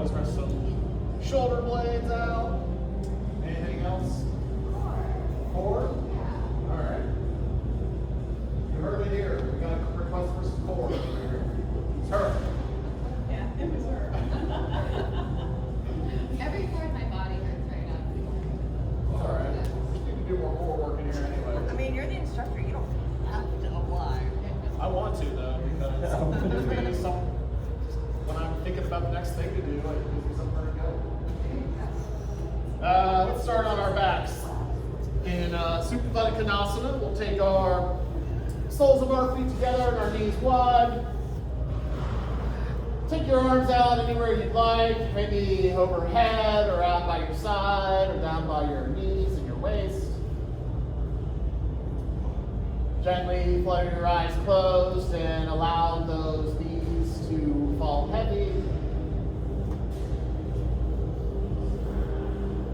stretch some shoulder blades out. Anything else? 4? All right. You heard it here. We got a request for some 4. It's her. Yeah, it was her. Every part of my body hurts right now. All right. You can do more core work in here anyway. I mean, you're the instructor. You don't have to apply. I want to though, because there's maybe some, when I'm thinking about the next thing to do, like gives me somewhere to go. Let's start on our backs. In Supta Konasana, we'll take our soles of our feet together and our knees wide. Take your arms out anywhere you'd like, maybe overhead or out by your side or down by your knees and your waist. Gently flutter your eyes closed and allow those knees to fall heavy.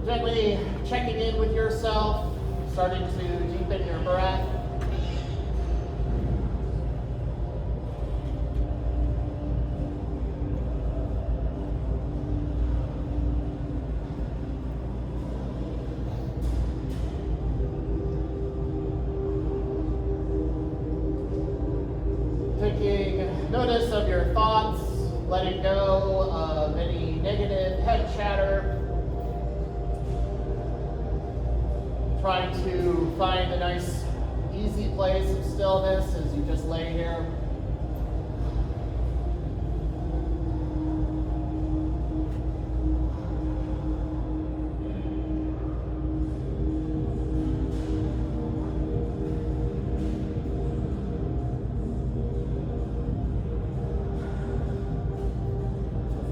Gently checking in with yourself, starting to deepen your breath. Taking notice of your thoughts, letting go of any negative head chatter. Trying to find a nice, easy place of stillness as you just lay here.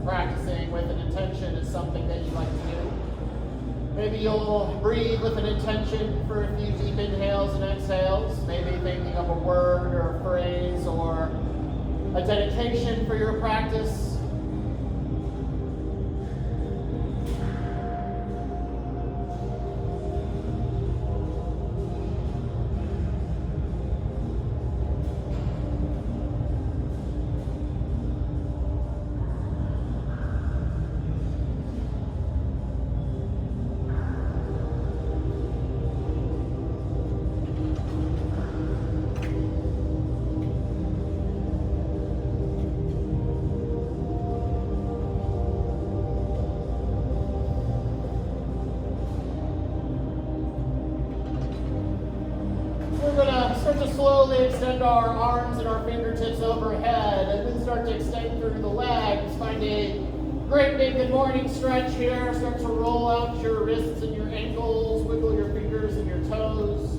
Practicing with an intention is something that you like to do. Maybe you'll breathe with an intention for a few deep inhales and exhales, maybe thinking of a word or a phrase or a dedication for your practice. We're going to start to slowly extend our arms and our fingertips overhead and then start to extend through the legs. Find a great big good morning stretch here. Start to roll out your wrists and your ankles, wiggle your fingers and your toes.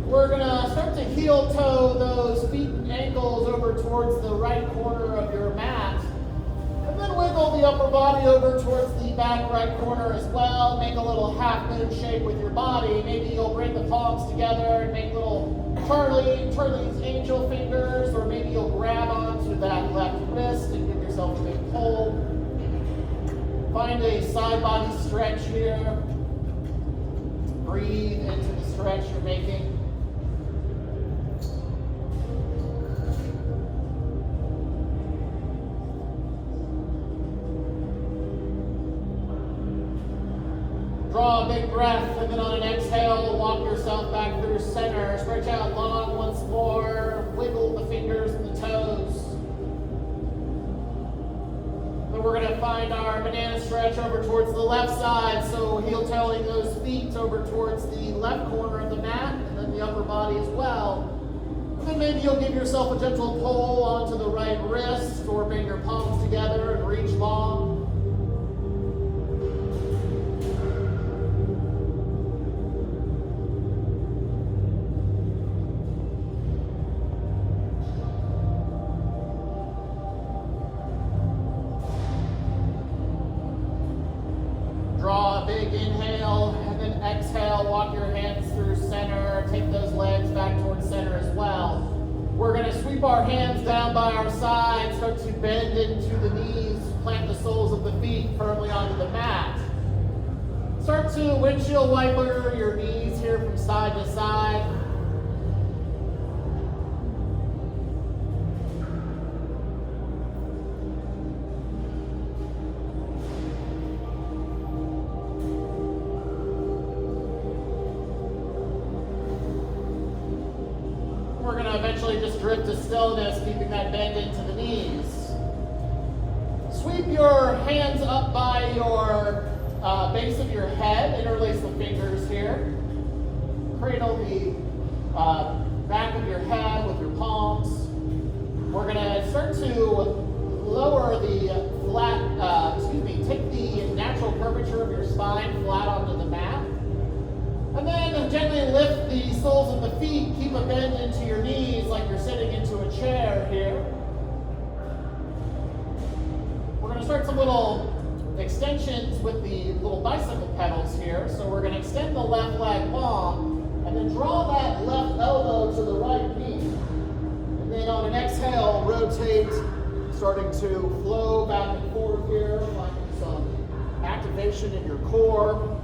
We're going to start to heel toe those feet and ankles over towards the right corner of your mat. And then wiggle the upper body over towards the back right corner as well. Make a little half moon shape with your body. Maybe you'll bring the palms together and make little Charlie's angel fingers, or maybe you'll grab onto that left wrist and give yourself a big pull. Find a side body stretch here. Breathe into the stretch you're making. Draw a big breath, and then on an exhale, walk yourself back through center. Stretch out long once more. Wiggle the fingers and the toes. Then we're going to find our banana stretch over towards the left side. So heel toeing those feet over towards the left corner of the mat, and then the upper body as well. And then maybe you'll give yourself a gentle pull onto the right wrist, or bring your palms together and reach long. Draw a big inhale, and then exhale, walk your hands through center, take those legs back towards center as well. We're going to sweep our hands down by our sides, start to bend into the knees, plant the soles of the feet firmly onto the mat. Start to windshield wiper your knees here from side to side. We're going to eventually just drift to stillness, keeping that bend into the knees. Sweep your hands up by your base of your head, interlace the fingers here. Cradle the back of your head with your palms. We're going to start to lower the take the natural curvature of your spine flat onto the mat. And then gently lift the soles of the feet. Keep a bend into your knees like you're sitting into a chair here. We're going to start some little extensions with the little bicycle pedals here. So we're going to extend the left leg long and then draw that left elbow to the right knee. And then on an exhale, rotate, starting to flow back and forth here, finding some activation in your core.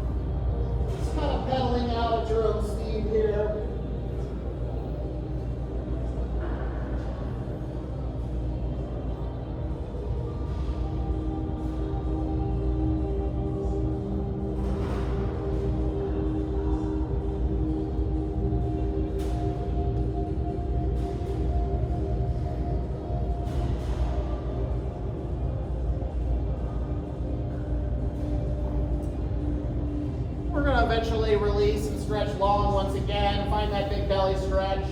Just kind of pedaling out at your own speed here. We're going to eventually release and stretch long once again. Find that big belly stretch.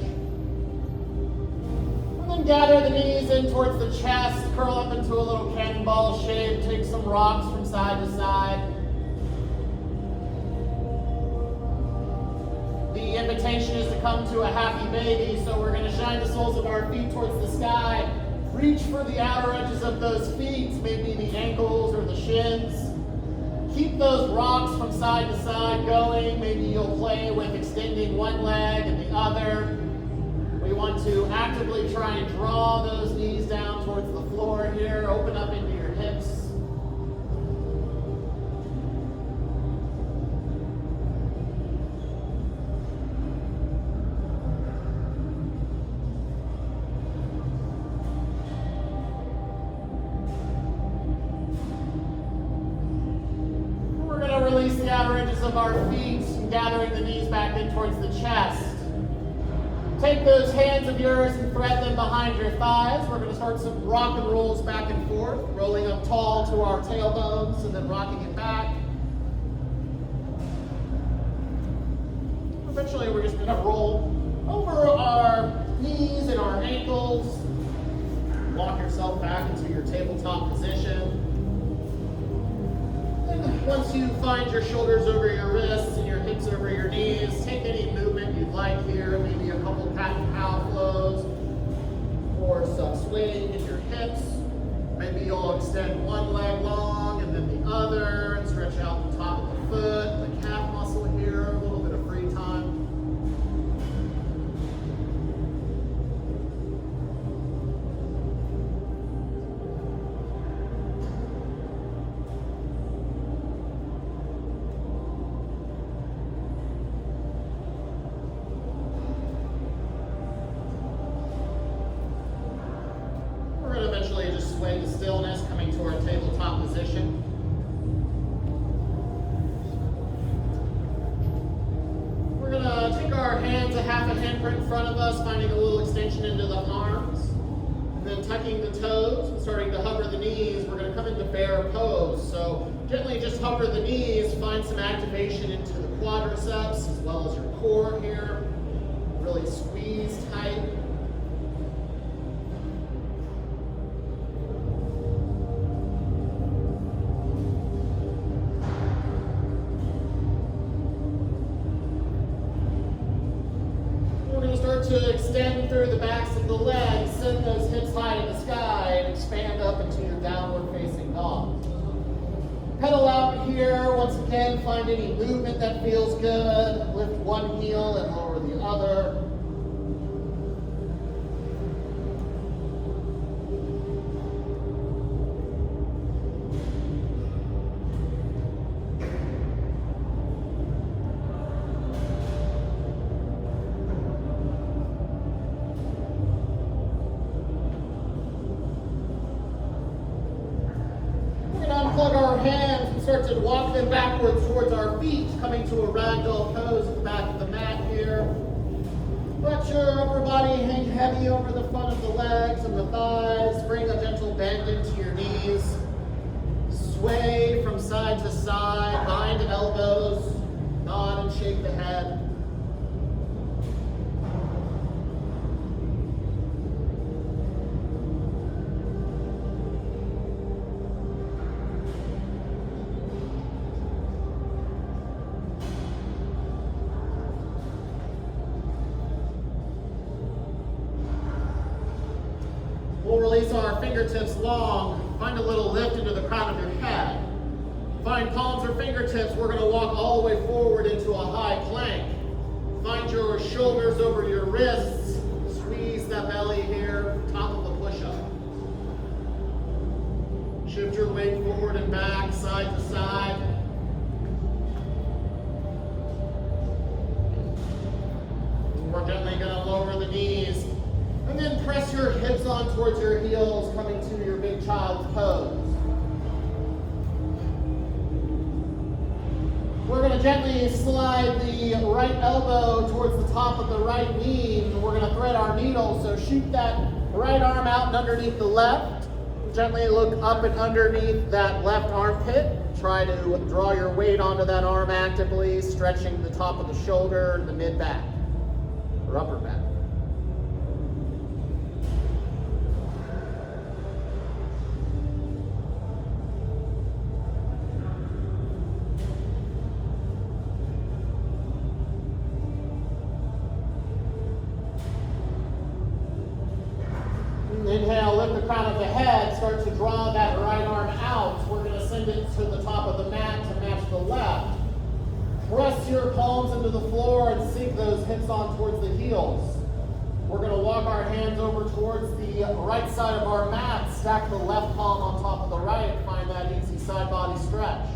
And then gather the knees in towards the chest. Curl up into a little cannonball shape. Take some rocks from side to side. The invitation is to come to a happy baby. So we're going to shine the soles of our feet towards the sky. Reach for the outer edges of those feet, maybe the ankles or the shins. Keep those rocks from side to side going. Maybe you'll play with extending one leg and the other. We want to actively try and draw those knees down towards the floor here. Open up into your hips. Release the outer edges of our feet, gathering the knees back in towards the chest. Take those hands of yours and thread them behind your thighs. We're going to start some rock and rolls back and forth, rolling up tall to our tailbones and then rocking it back. Eventually, we're just going to roll over our knees and our ankles. Walk yourself back into your tabletop position. Once you find your shoulders over your wrists and your hips over your knees, take any movement you'd like here, maybe a couple cat and cow flows, or some swaying in your hips. Maybe you'll extend one leg long and then the other, and stretch out the top of the foot, the calf muscle here, a little bit of free time. Eventually just sway to stillness, coming to our tabletop position. We're going to take our hands a half a handprint in front of us, finding a little extension into the arms, and then tucking the toes and starting to hover the knees. We're going to come into bear pose. So gently just hover the knees, find some activation into the quadriceps as well as your core here. Really squeeze tight. To extend through the backs of the legs, send those hips high to the sky, and expand up into your downward facing dog. Pedal out here. Once again, find any movement that feels good. Lift one heel and lower the other. Unplug our hands and start to walk them backwards towards our feet, coming to a ragdoll pose at the back of the mat here. Let your upper body body, hang heavy over the front of the legs and the thighs. Bring a gentle bend into your knees. Sway from side to side, bind elbows, nod and shake the head. We'll release our fingertips long. Find a little lift into the crown of your head. Find palms or fingertips. We're going to walk all the way forward into a high plank. Find your shoulders over your wrists. Squeeze that belly here, top of the push-up. Shift your weight forward and back, side to side. We're gently going to lower the knees. And then press your hips on towards your heels, coming to your big child's pose. We're going to gently slide the right elbow towards the top of the right knee. And we're going to thread our needle, so shoot that right arm out and underneath the left. Gently look up and underneath that left armpit. Try to draw your weight onto that arm actively, stretching the top of the shoulder and the mid-back, or upper back. Inhale, lift the crown of the head, start to draw that right arm out. We're going to send it to the top of the mat to match the left. Press your palms into the floor and sink those hips on towards the heels. We're going to walk our hands over towards the right side of our mat, stack the left palm on top of the right, find that easy side body stretch.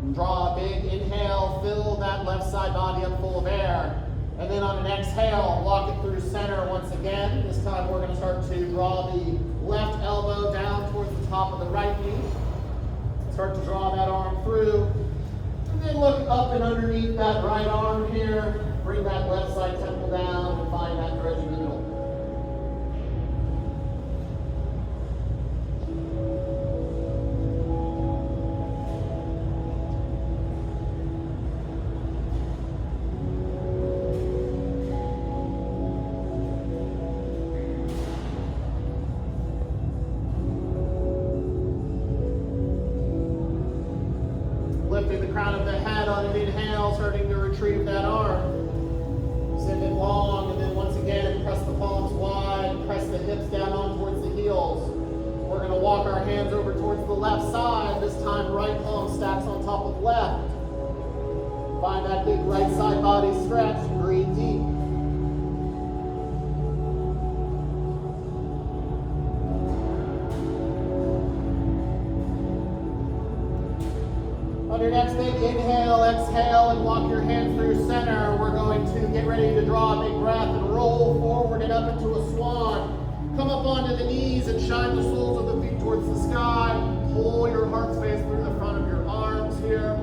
And draw a big inhale, fill that left side body up full of air. And then on an exhale, walk it through center once again. This time we're going to start to draw the left elbow down towards the top of the right knee. Start to draw that arm through. And then look up and underneath that right arm here. Bring that left side temple down and find that threaded needle. Lifting the crown of the head on an inhale, starting to retrieve that arm. Send it long, and then once again, press the palms wide, press the hips down on towards the heels. We're going to walk our hands over towards the left side. This time, right palm stacks on top of left. Find that big right side body stretch and breathe deep. On your next big inhale, exhale, and walk your hands through center. We're going to get ready to draw a big breath and roll forward and up into a swan. Come up onto the knees and shine the soles of the feet towards the sky. Pull your heart space through the front of your arms here.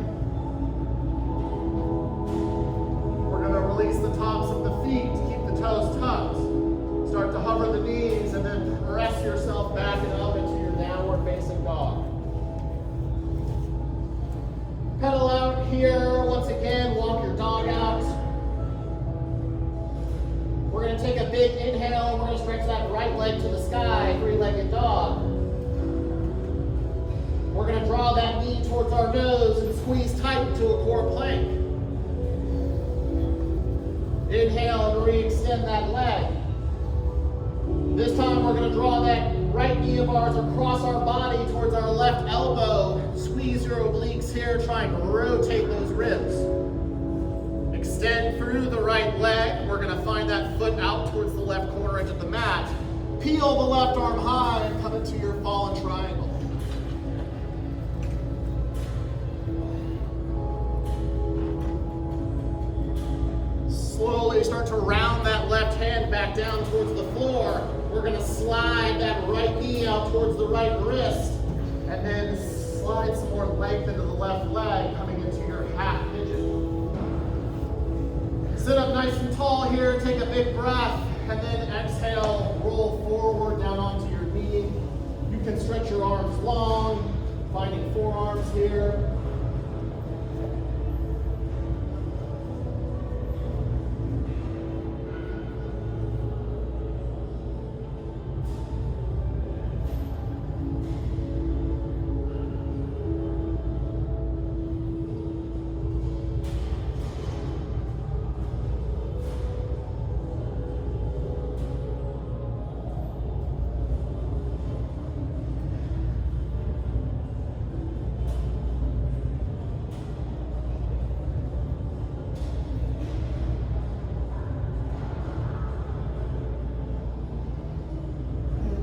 We're going to release the tops of the feet. Keep the toes tucked. Start to hover the knees and then press yourself back and up into your downward facing dog. Pedal out here. Once again, walk your dog out. We're going to take a big inhale. We're going to stretch that right leg to the sky, three-legged dog. We're going to draw that knee towards our nose and squeeze tight into a core plank. Inhale and re-extend that leg. This time we're going to draw that right knee of ours across our body towards our left elbow. Squeeze your obliques here, try and rotate those ribs. Extend through the right leg. We're going to find that foot out towards the left corner edge of the mat. Peel the left arm high and come into your fallen triangle. Slowly start to round that left hand back down towards the floor. We're going to slide that right knee out towards the right wrist, and then slide some more length into the left leg, coming into your half pigeon. Sit up nice tall here, take a big breath, and then exhale, roll forward down onto your knee. You can stretch your arms long, finding forearms here.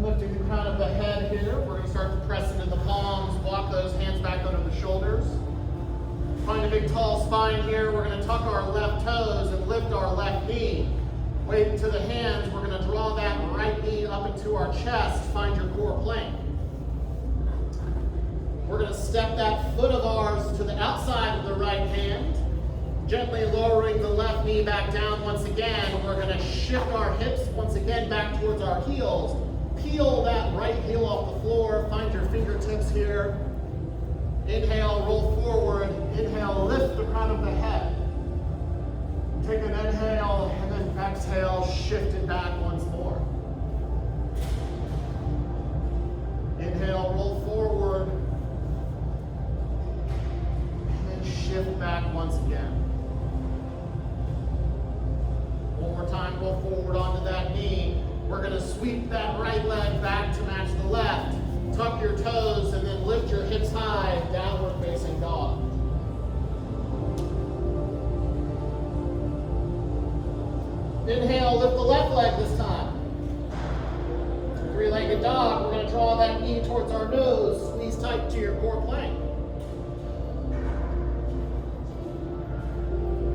Lifting the crown of the head here, we're going to start to press into the palms, walk those hands back under the shoulders. Find a big tall spine here, we're going to tuck our left toes and lift our left knee. Weight into the hands, we're going to draw that right knee up into our chest, find your core plank. We're going to step that foot of ours to the outside of the right hand, gently lowering the left knee back down once again. We're going to shift our hips once again back towards our heels. Peel that right heel off the floor, find your fingertips here. Inhale, roll forward. Inhale, lift the crown of the head. Take an inhale, and then exhale, shift it back once more. Inhale, roll forward. And then shift back once again. One more time, roll forward onto that knee. We're going to sweep that right leg back to match the left. Tuck your toes and then lift your hips high, downward facing dog. Inhale, lift the left leg this time. Three-legged dog, we're going to draw that knee towards our nose, squeeze tight to your core plank.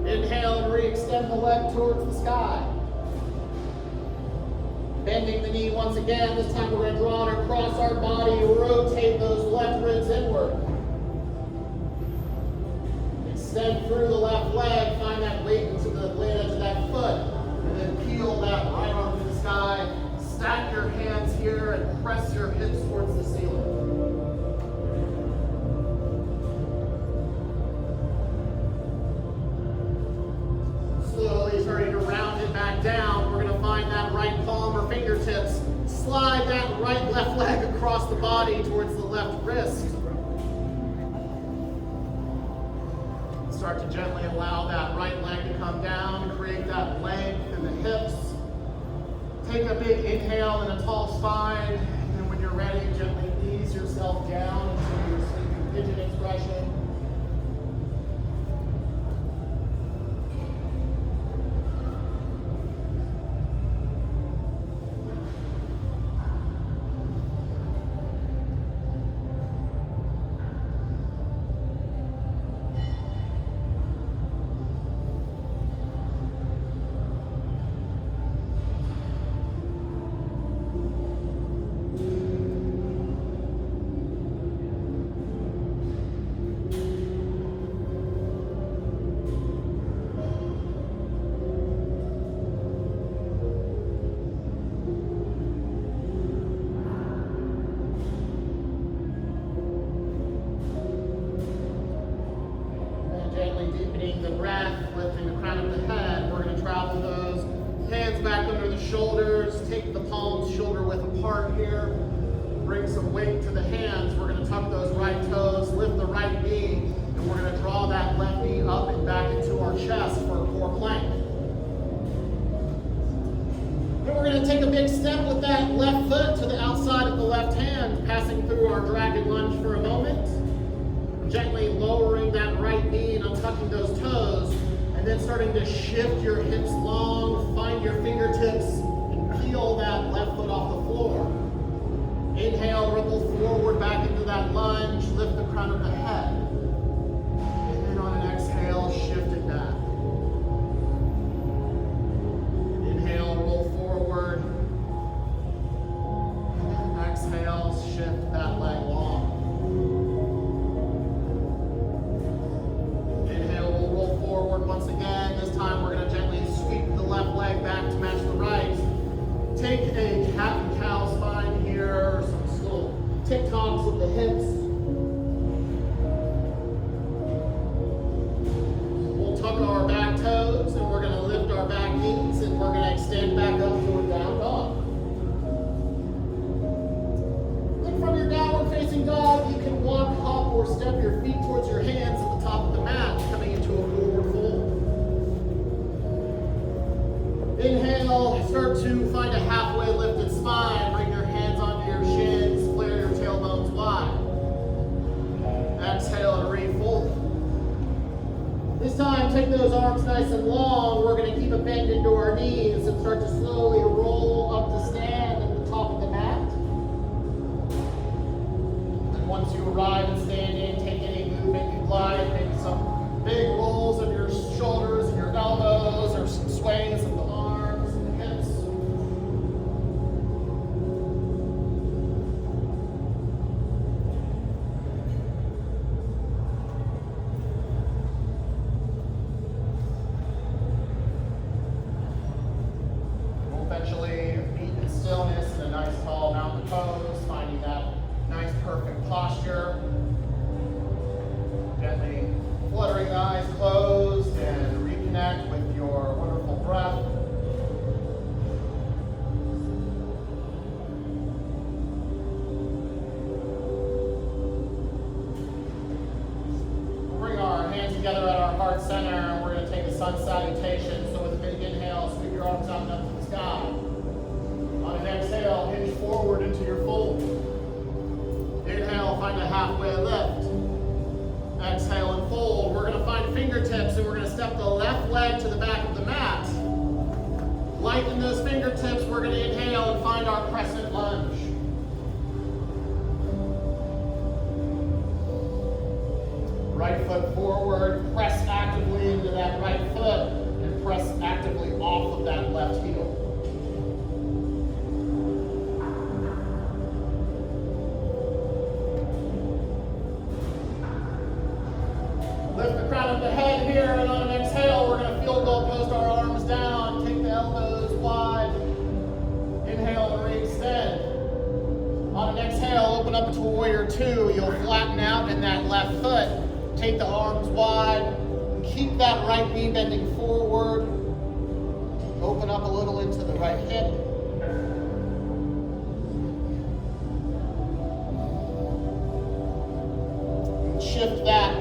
Inhale and re-extend the leg towards the sky. Bending the knee once again. This time we're going to draw it across our body, rotate those left ribs inward. Extend through the left leg, find that weight into the blade edge of that foot, and then peel that right arm to the sky. Stack your hands here and press your hips towards the ceiling. Slowly starting to round it back down. We're going to find that right palm or fingertips. Slide that right left leg across the body towards the left wrist. Start to gently allow that right leg to come down, create that length in the hips. Take a big inhale in a tall spine, and then when you're ready, gently ease yourself down into your sleeping pigeon expression. Deepening the breath, lifting the crown of the head. We're going to travel those hands back under the shoulders. Take the palms shoulder width apart here. Bring some weight to the hands. We're going to tuck those right toes, lift the right knee, and we're going to draw that left knee up and back into our chest for a core plank. Then we're going to take a big step with that left foot to the outside of the left hand, passing through our dragon lunge for a moment. Gently lowering that right knee and untucking those toes, and then starting to shift your hips long, find your fingertips, and peel that left foot off the floor. Inhale, ripple forward back into that lunge, lift the crown of the head. And then on an exhale, shift it back. Inhale, roll forward. And then exhale, shift that leg long. Once again, this time we're going to gently sweep the left stand back up to a down dog. Then from your downward facing dog, you can walk up or step your feet towards your hands at the top of the mat, coming into a forward fold. Inhale, start to find a halfway lifted spine. Bring your hands onto your shins, flare your tailbones wide. Exhale and refold. This time, take those arms nice and long. We're going to keep a bend into our knees and start to slowly roll up to stand at the top of the mat. And once you arrive at standing, take any movement you'd like, maybe some big rolls of your shoulders and your elbows, or some sways of the arms and the hips. Eventually meet in stillness in a nice tall mountain pose, finding that nice perfect posture. Gently fluttering the eyes closed and reconnect with your wonderful breath. Bring our hands together at our heart center, and we're going to take a sun salutation. So with a big inhale, sweep your arms out and up to the sky. On an exhale, hinge forward into your fold. Inhale, find a halfway lift. Exhale and fold. We're going to find fingertips, and we're going to step the left leg to the back of the mat. Lighten those fingertips. We're going to inhale and find our crescent lunge. Right foot forward, press actively into that right foot, and press actively off of that left heel. Lift the crown of the head here, and on an exhale, we're going to field goal post our arms down, take the elbows wide. Inhale and re-extend. On an exhale, open up to warrior two. You'll flatten out in that left foot. Take the arms wide. Keep that right knee bending forward. Open up a little into the right hip. Shift that,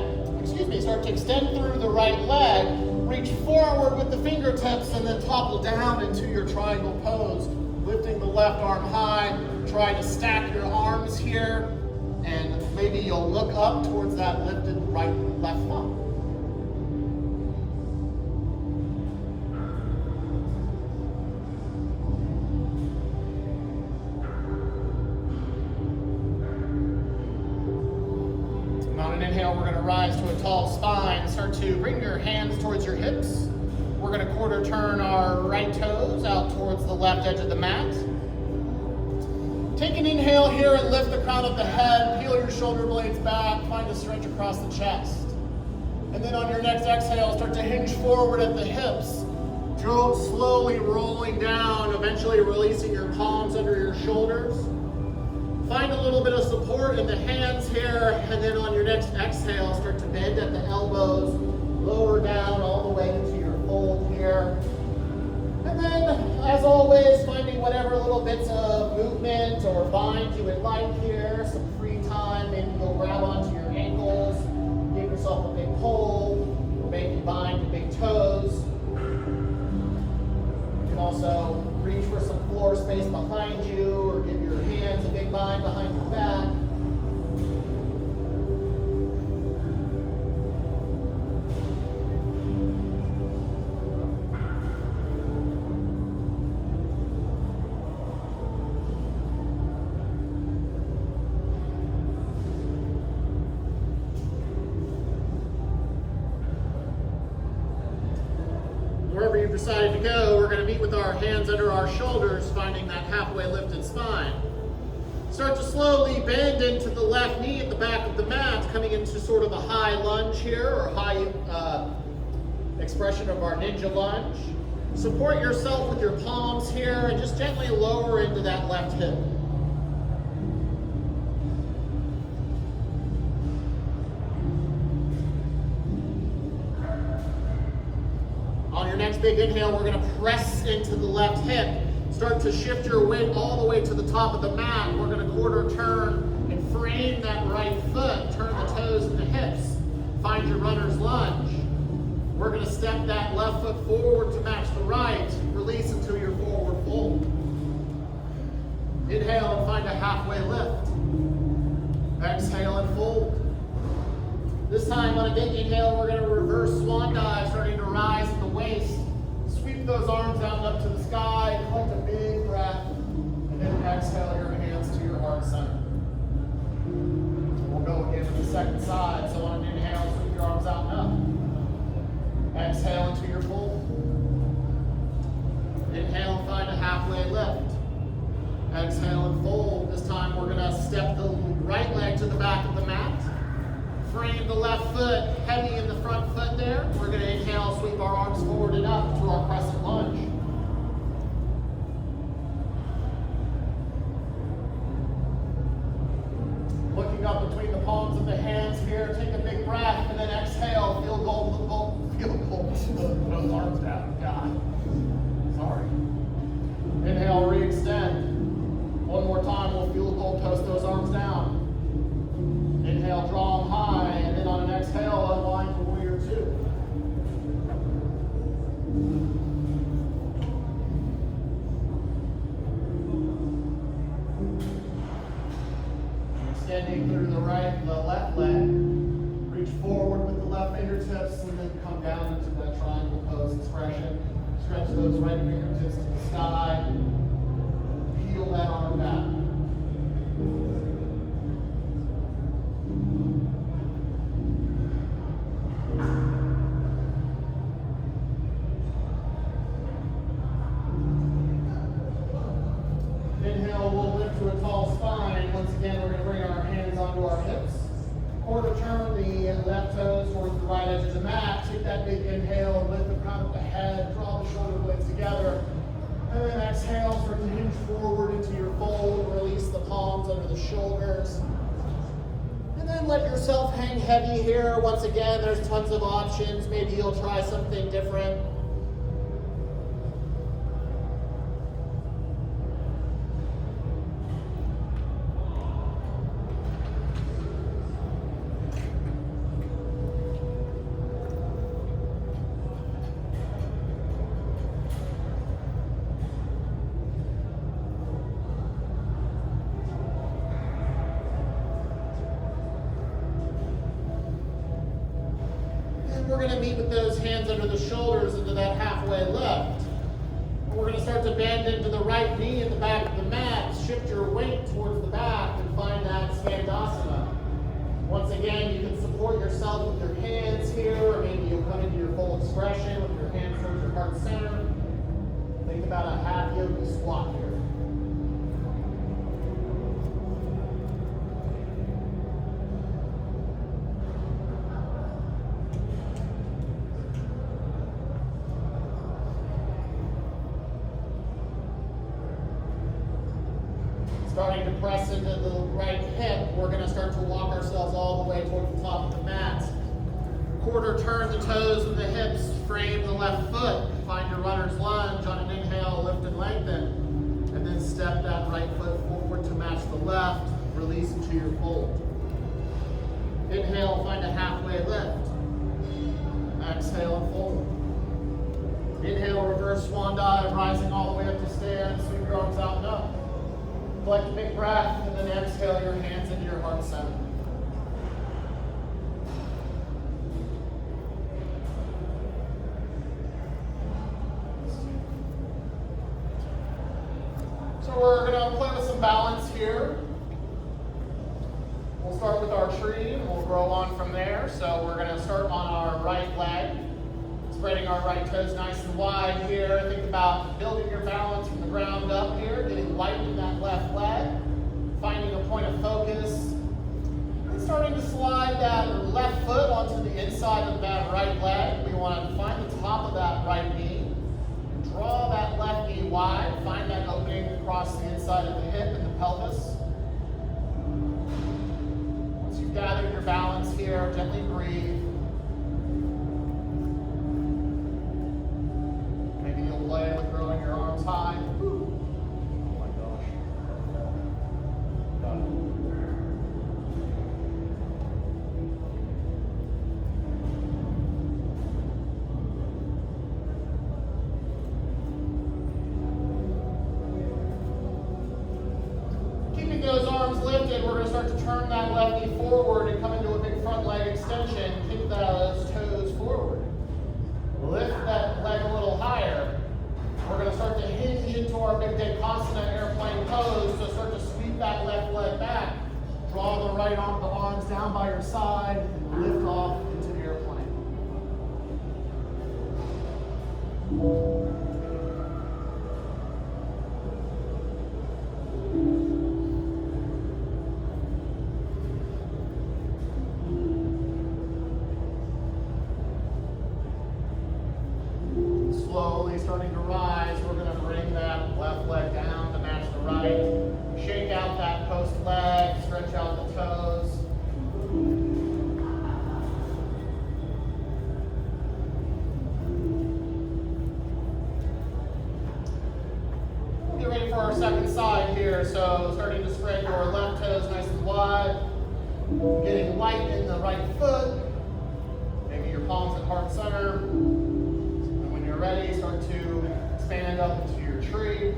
start to extend through the right leg. Reach forward with the fingertips and then topple down into your triangle pose. Lifting the left arm high. Try to stack your arms here. And maybe you'll look up towards that lifted left thumb. And on an inhale, we're going to rise to a tall spine. Start to bring your hands towards your hips. We're going to quarter turn our right toes out towards the left edge of the mat. Take an inhale here and lift the crown of the head, peel your shoulder blades back, find a stretch across the chest. And then on your next exhale, start to hinge forward at the hips. Slowly rolling down, eventually releasing your palms under your shoulders. Find a little bit of support in the hands here, and then on your next exhale, start to bend at the elbows, lower down all the way into your fold here. And then, as always, finding whatever little bits of movement or bind you would like here. Some free time, maybe you'll grab onto your ankles, give yourself a big pull, or maybe bind your big toes. You can also reach for some floor space behind you, or give your hands a big bind behind your back. Wherever you've decided to go, we're going to meet with our hands under our shoulders, finding that halfway lifted spine. Start to slowly bend into the left knee at the back of the mat, coming into sort of a high lunge here, or high expression of our ninja lunge. Support yourself with your palms here, and just gently lower into that left hip. On your next big inhale, we're going to press into the left hip. Start to shift your weight all the way to the top of the mat. We're going to quarter turn and frame that right foot. Turn the toes and the hips. Find your runner's lunge. We're going to step that left foot forward to match the right. Release into your forward fold. Inhale and find a halfway lift. Exhale and fold. This time on a big inhale, we're going to reverse swan dive, starting to rise at the waist. Sweep those arms out and up to the sky. Collect a big breath. And then exhale your hands to your heart center. We'll go again to the second side. So on an inhale, sweep your arms out and up. Exhale into your fold. Inhale and find a halfway lift. Exhale and fold. This time we're going to step the right leg to the back of the mat. Frame the left foot heavy in the front foot there. We're going to inhale, sweep our arms forward and up to our crescent lunge. Looking up between the palms of the hands here, take a big breath and then exhale, field goal, those arms down. God, sorry. Inhale, re-extend. One more time, we'll field goal, toast those arms down. Inhale, draw them high, and then on an exhale, unwind for warrior two. Extending through the left leg. Reach forward with the left fingertips, and then come down into that triangle pose expression. Stretch those right fingertips to the sky. Peel that arm back. Inhale, we'll lift to a tall spine. Once again, we're going to bring our hands onto our hips. Quarter turn the left toes towards the right edge of the mat. Take that big inhale and lift the crown of the head. Draw the shoulder blades together. And then exhale, start to hinge forward into your fold. Release the palms under the shoulders. And then let yourself hang heavy here. Once again, there's tons of options. Maybe you'll try something different. We're going to meet with those hands under the shoulders into that halfway lift. We're going to start to bend into the right knee in the back of the mat. Shift your weight towards the back and find that Skandasana. Once again, you can support yourself with your hands here, or maybe you'll come into your full expression with your hands towards your heart center. Think about a half yogi squat here. Starting to press into the right hip, we're going to start to walk ourselves all the way toward the top of the mat. Quarter turn the toes and the hips, frame the left foot. Find your runner's lunge. On an inhale, lift and lengthen. And then step that right foot forward to match the left. Release into your fold. Inhale, find a halfway lift. Exhale and fold. Inhale, reverse swan dive, rising all the way up to stand. Sweep your arms out and up. Collect a big breath, and then exhale your hands into your heart center. So we're going to play with some balance here. We'll start with our tree, and we'll grow on from there. So we're going to start on our right leg, spreading our right toes nice and wide here. Think about building your balance from the ground up here, getting light in that left leg, finding a point of focus, and starting to slide that left foot onto the inside of that right leg. We want to find the top of that right knee, draw that left knee wide, find that opening across the inside of the hip and the pelvis. Once you've gathered your balance here, gently breathe. turn that left knee forward and come into a big front leg extension. Kick those toes forward. Lift that leg a little higher. We're going to start to hinge into our big Dekasana airplane pose. So start to sweep that left leg back. Draw the right arm, the arms down by your side, and lift off into the airplane. Slowly starting to rise, we're going to bring that left leg down to match the right. Shake out that post leg, stretch out the toes. Get ready for our second side here, so starting to spread your left toes nice and wide. Getting light in the right foot. Maybe your palms at heart center. Ready, start to expand up into your tree.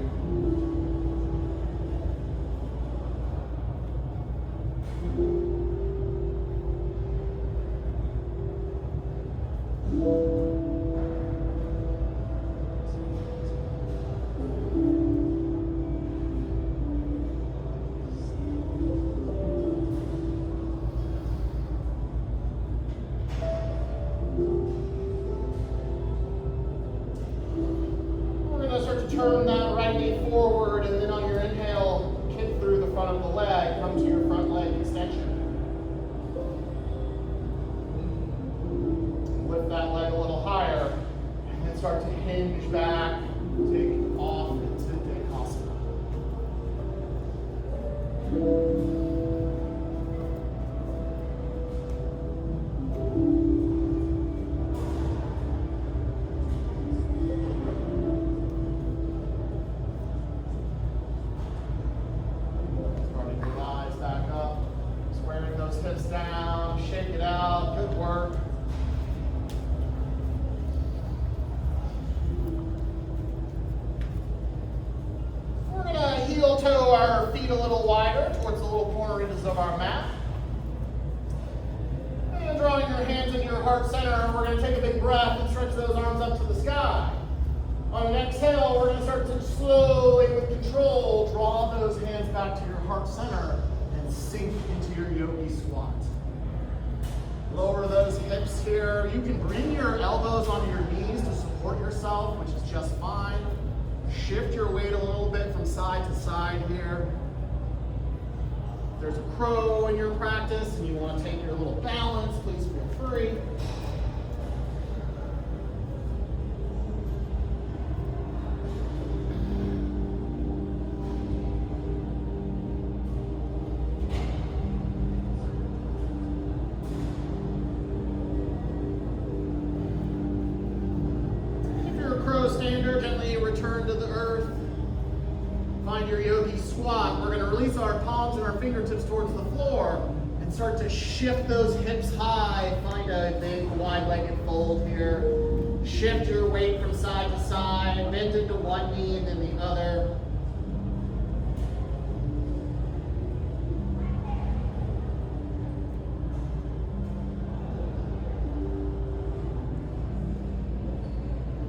Turn that right knee forward, and then on your inhale, kick through the front of the leg, come to your front leg extension. Lift that leg a little higher, and then start to hinge back, take off into Dekasana. Hips down, shake it out, good work. We're going to heel toe our feet a little wider towards the little corner edges of our mat. And drawing your hands into your heart center, we're going to take a big breath and stretch those arms up to the sky. On an exhale, we're going to start to slowly, with control, draw those hands back to your heart center. Sink into your yogi squat. Lower those hips here. You can bring your elbows onto your knees to support yourself, which is just fine. Shift your weight a little bit from side to side here. If there's a crow in your practice and you want to take your little balance, please feel free. Gently return to the earth. Find your yogi squat. We're going to release our palms and our fingertips towards the floor and start to shift those hips high. Find a big wide-legged fold here. Shift your weight from side to side. Bend into one knee and then the other.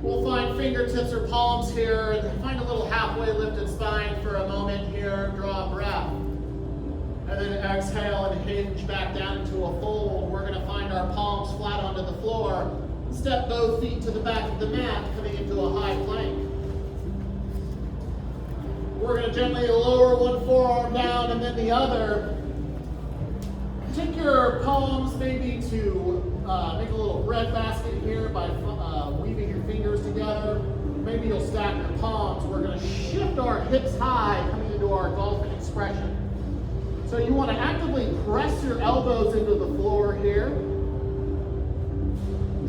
We'll find fingertips or palms here and find a little halfway lifted spine for a moment here. Draw a breath. And then exhale and hinge back down into a fold. We're going to find our palms flat onto the floor. Step both feet to the back of the mat, coming into a high plank. We're going to gently lower one forearm down and then the other. Take your palms maybe to make a little bread basket here by weaving your fingers together. Maybe you'll stack your palms. We're going to shift our hips high, coming into our dolphin expression. So you want to actively press your elbows into the floor here.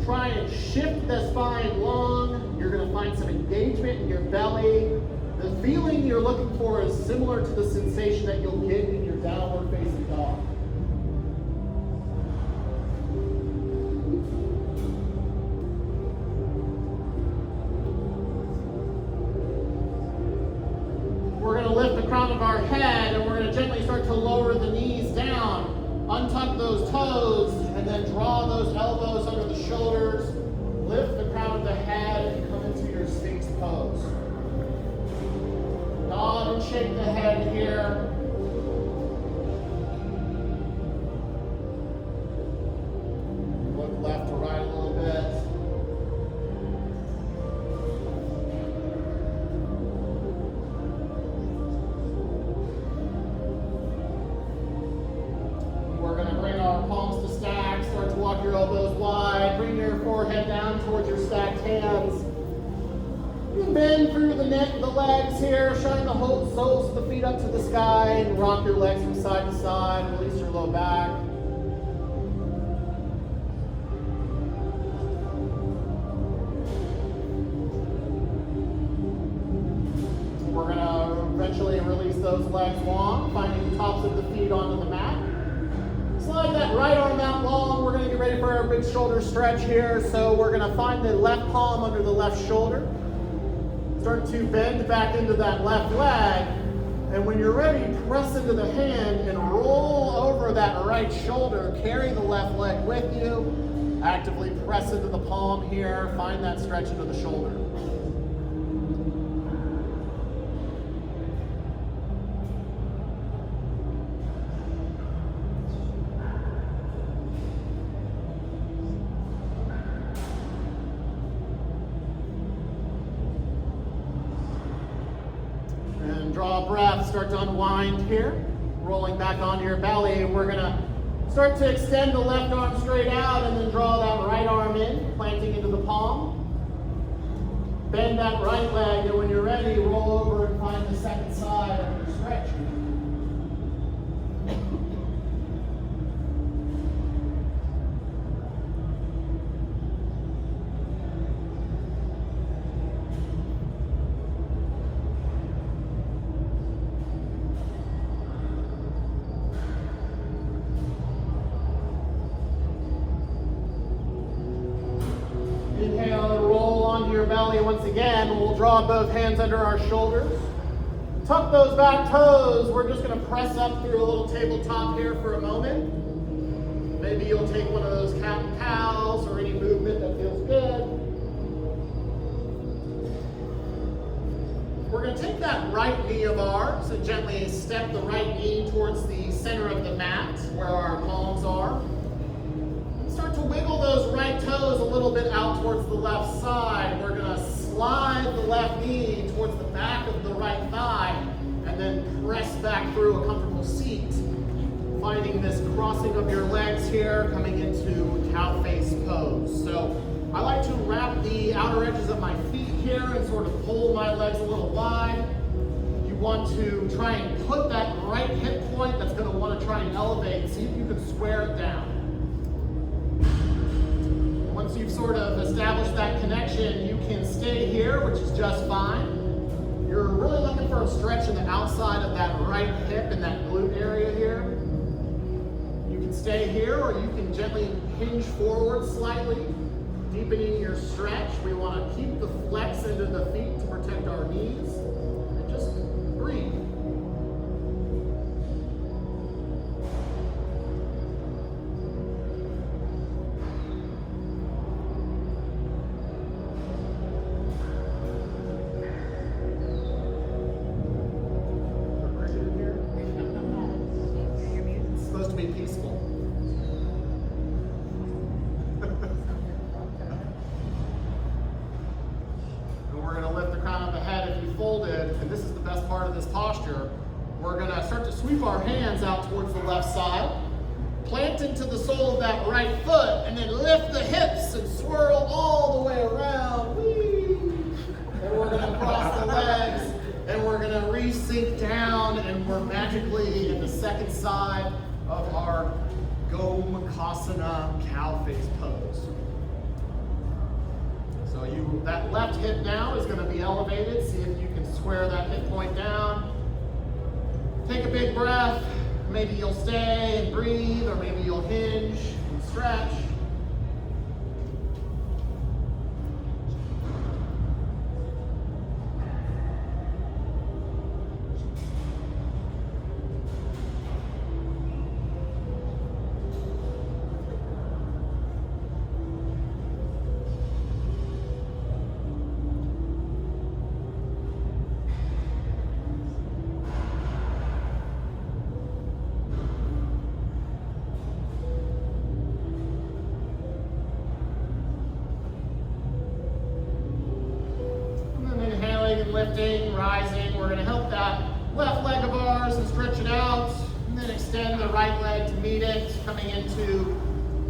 Try and shift the spine long. You're going to find some engagement in your belly. The feeling you're looking for is similar to the sensation that you'll get in your downward facing dog. We're going to lift the crown of our head and we're going to gently start to lower the knees down. Untuck those toes and then draw those elbows under the shoulders. Lift the crown of the head and come into your Sphinx pose. Nod and shake the head here. Look left to right a little bit. We're going to bring our palms to stack. Start to walk your elbows wide. Bring your forehead down towards your stacked hands. Bend through the neck, the legs here. Shine the whole soles of the feet up to the sky and rock your legs from side to side. Release your low back. We're going to eventually release those legs long, finding the tops of the feet onto the mat. Slide that right arm out long. We're going to get ready for our big shoulder stretch here. So we're going to find the left palm under the left shoulder. Start to bend back into that left leg. And when you're ready, press into the hand and roll over that right shoulder. Carry the left leg with you. Actively press into the palm here. Find that stretch into the shoulder. Draw a breath, start to unwind here. Rolling back onto your belly. We're going to start to extend the left arm straight out and then draw that right arm in, planting into the palm. Bend that right leg, and when you're ready, roll over and find the second side of your stretch. Belly once again. We'll draw both hands under our shoulders. Tuck those back toes. We're just going to press up through a little tabletop here for a moment. Maybe you'll take one of those cat and cows or any movement that feels good. We're going to take that right knee of ours and gently step the right knee towards the center of the mat where our palms are. Start to wiggle those right toes a little bit out towards the left side. We're going to slide the left knee towards the back of the right thigh and then press back through a comfortable seat. Finding this crossing of your legs here, coming into cow face pose. So I like to wrap the outer edges of my feet here and sort of pull my legs a little wide. You want to try and put that right hip point that's going to want to try and elevate. See if you can square it down. Once you've sort of established that connection, you can stay here, which is just fine. You're really looking for a stretch in the outside of that right hip and that glute area here. You can stay here, or you can gently hinge forward slightly, deepening your stretch. We want to keep the flex into the feet to protect our knees, and just breathe. We're going to start to sweep our hands out towards the left side, plant into the sole of that right foot, and then lift the hips and swirl all the way around. Whee! And we're going to cross the legs, and we're going to re-sink down, and we're magically in the second side of our Gomukhasana cow face pose. So that left hip now is going to be elevated. See if you can square that hip point down. Take a big breath. Maybe you'll stay and breathe, or maybe you'll hinge and stretch. lifting, rising. We're going to help that left leg of ours and stretch it out, and then extend the right leg to meet it, coming into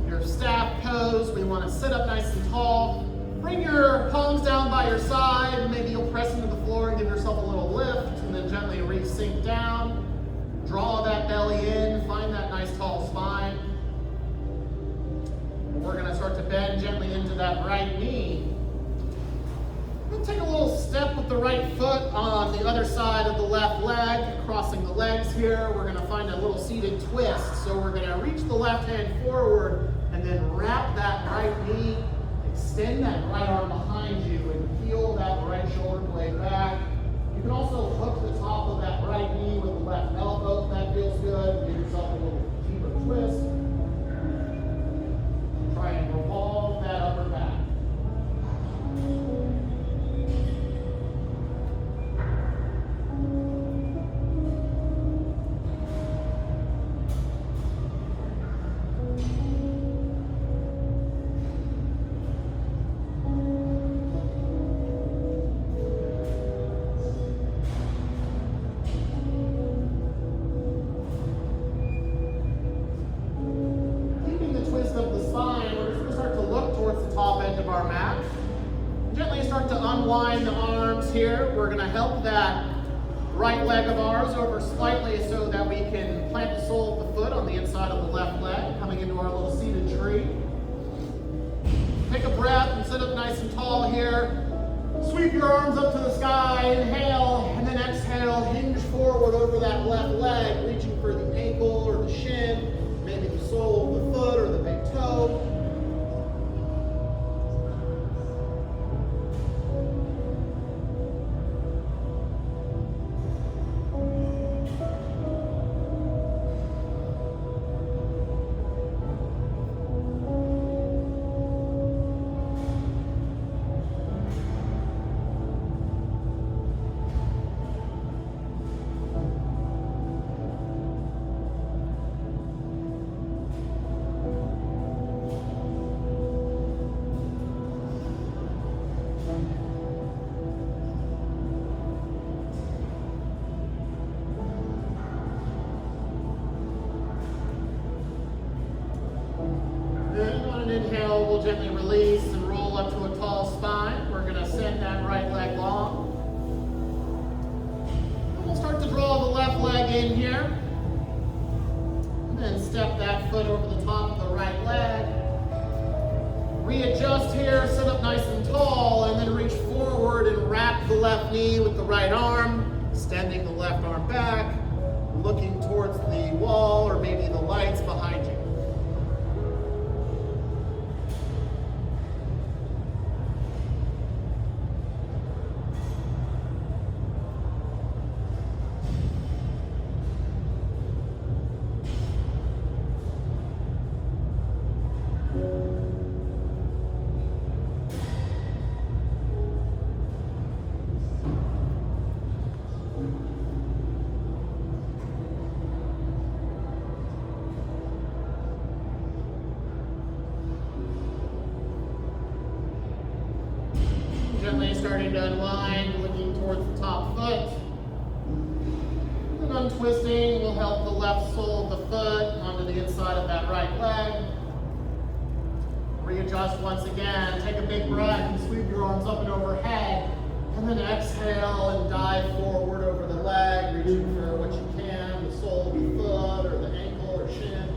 your staff pose. We want to sit up nice and tall. Bring your palms down by your side. Maybe you'll press into the floor and give yourself a little lift, and then gently re-sink down. Draw that belly in, find that nice tall spine. We're going to start to bend gently into that right knee. Then take a little step with the right foot on the other side of the left leg, crossing the legs here. We're going to find a little seated twist. So we're going to reach the left hand forward and then wrap that right knee, extend that right arm behind you and peel that right shoulder blade back. You can also hook the top of that right knee with the left elbow if that feels good. Give yourself a little deeper twist. Try and revolve that upper back. Unwind the arms here. We're going to help that right leg of ours over slightly so that we can plant the sole of the foot on the inside of the left leg, coming into our little seated tree. Take a breath and sit up nice and tall here. Sweep your arms up to the sky, inhale, and then exhale, hinge forward over that left leg, reaching for the ankle or the shin, maybe the sole of the foot or the big toe. Inhale, we'll gently release and roll up to a tall spine. We're going to send that right leg long. And we'll start to draw the left leg in here. And then step that foot over the top of the right leg. Readjust here, sit up nice and tall, and then reach forward and wrap the left knee with the right arm, extending the left arm back, looking towards the wall or maybe the lights behind you. Gently starting to unwind, looking towards the top foot. And untwisting will help the left sole of the foot onto the inside of that right leg. Readjust once again. Take a big breath and sweep your arms up and overhead. And then exhale and dive forward over the leg, reaching for what you can, the sole of the foot or the ankle or shin.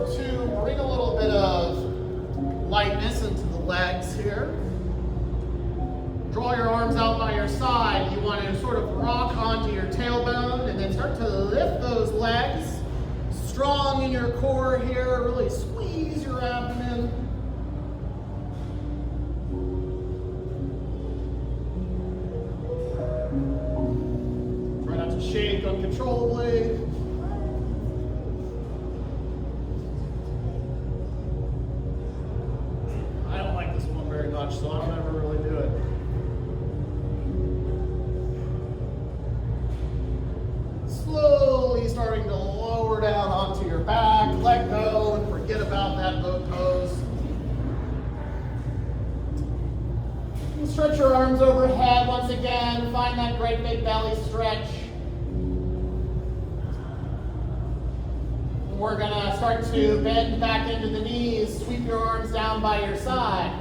start to bring a little bit of lightness into the legs here. Draw your arms out by your side. You want to sort of rock onto your tailbone and then start to lift those legs. Strong in your core here. Really squeeze your abdomen. Try not to shake uncontrollably. I don't like this one very much, so I don't ever really do it. Slowly starting to lower down onto your back, let go and forget about that boat pose. And stretch your arms overhead once again, find that great big belly stretch. And we're gonna start to bend back into the knees, sweep your arms down by your side.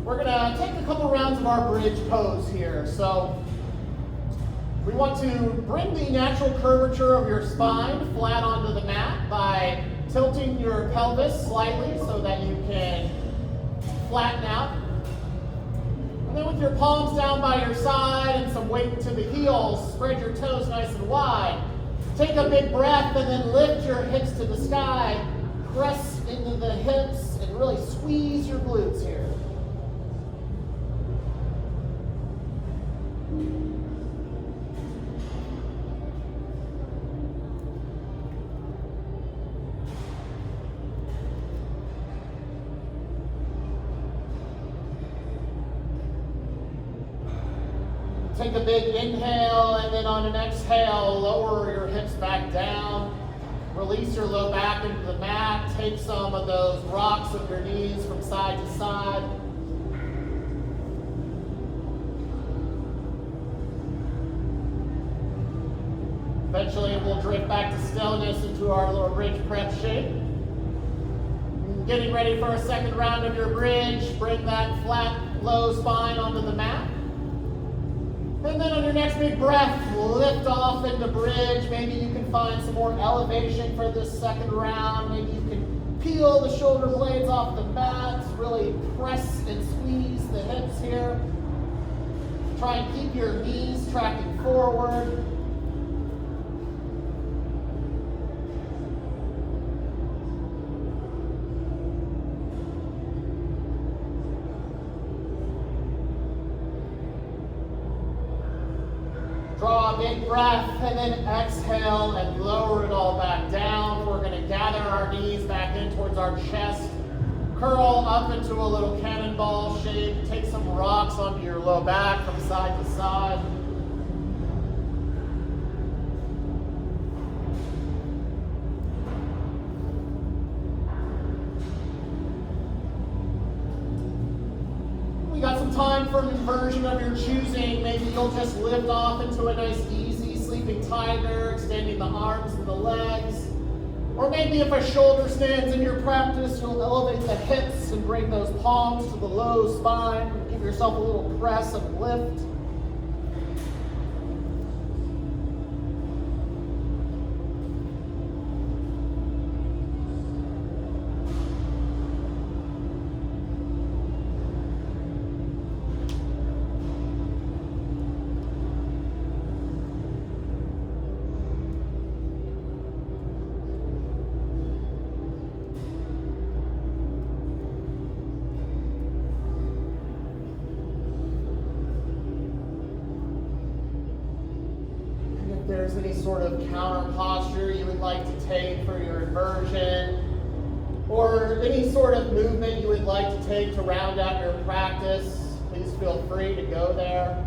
We're gonna take a couple rounds of our bridge pose here. So we want to bring the natural curvature of your spine flat onto the mat by tilting your pelvis slightly so that you can flatten out. And then with your palms down by your side and some weight to the heels, spread your toes nice and wide. Take a big breath and then lift your hips to the sky. Press into the hips and really squeeze your glutes here. Take a big inhale, and then on an exhale, lower your hips back down. Release your low back into the mat. Take some of those rocks of your knees from side to side. Eventually, we'll drift back to stillness into our little bridge prep shape. Getting ready for a second round of your bridge. Bring that flat, low spine onto the mat. And then on your next big breath, lift off into bridge. Maybe you can find some more elevation for this second round. Maybe you can peel the shoulder blades off the mat. Really press and squeeze the hips here. Try and keep your knees tracking forward. Draw a big breath and then exhale and lower it all back down. We're going to gather our knees back in towards our chest. Curl up into a little cannonball shape. Take some rocks onto your low back from side to side. We got some time for an inversion of your choosing. Maybe you'll just lift off into a nice easy sleeping tiger, extending the arms and the legs. Or maybe if a shoulder stands in your practice, you'll elevate the hips and bring those palms to the low spine. Give yourself a little press and lift. If there's any sort of counter posture you would like to take for your inversion, or any sort of movement you would like to take to round out your practice, please feel free to go there.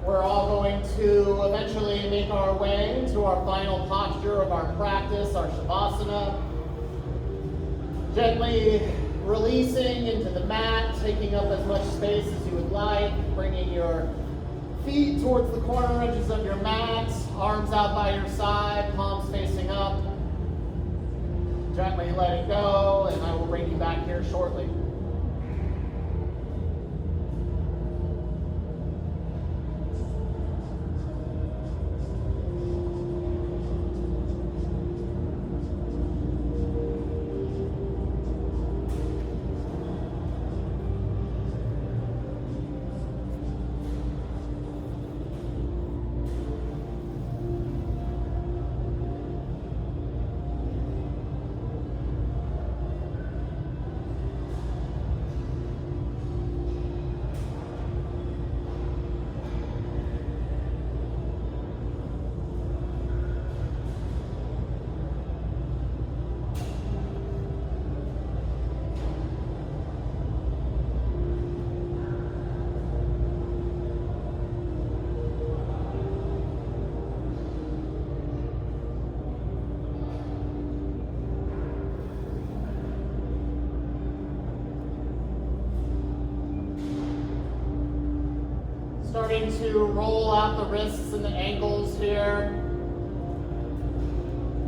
We're all going to eventually make our way to our final posture of our practice, our Shavasana. Gently releasing into the mat, taking up as much space as you would like, bringing your feet towards the corner edges of your mat, arms out by your side, palms facing up. Gently let it go, and I will bring you back here shortly. starting to roll out the wrists and the ankles here.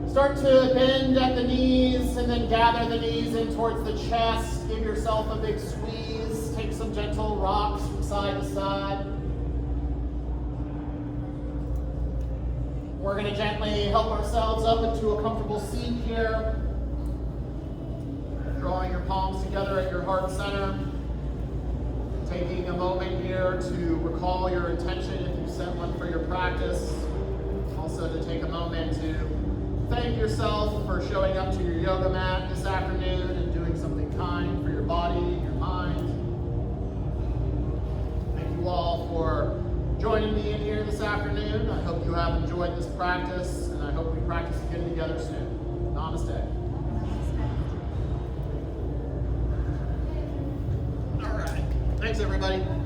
Start to bend at the knees and then gather the knees in towards the chest. Give yourself a big squeeze. Take some gentle rocks from side to side. We're going to gently help ourselves up into a comfortable seat here. Drawing your palms together at your heart center. Taking a moment here to recall your intention if you set one for your practice. Also to take a moment to thank yourself for showing up to your yoga mat this afternoon and doing something kind for your body and your mind. Thank you all for joining me in here this afternoon. I hope you have enjoyed this practice, and I hope we practice again together soon. Namaste. All right. Thanks, everybody.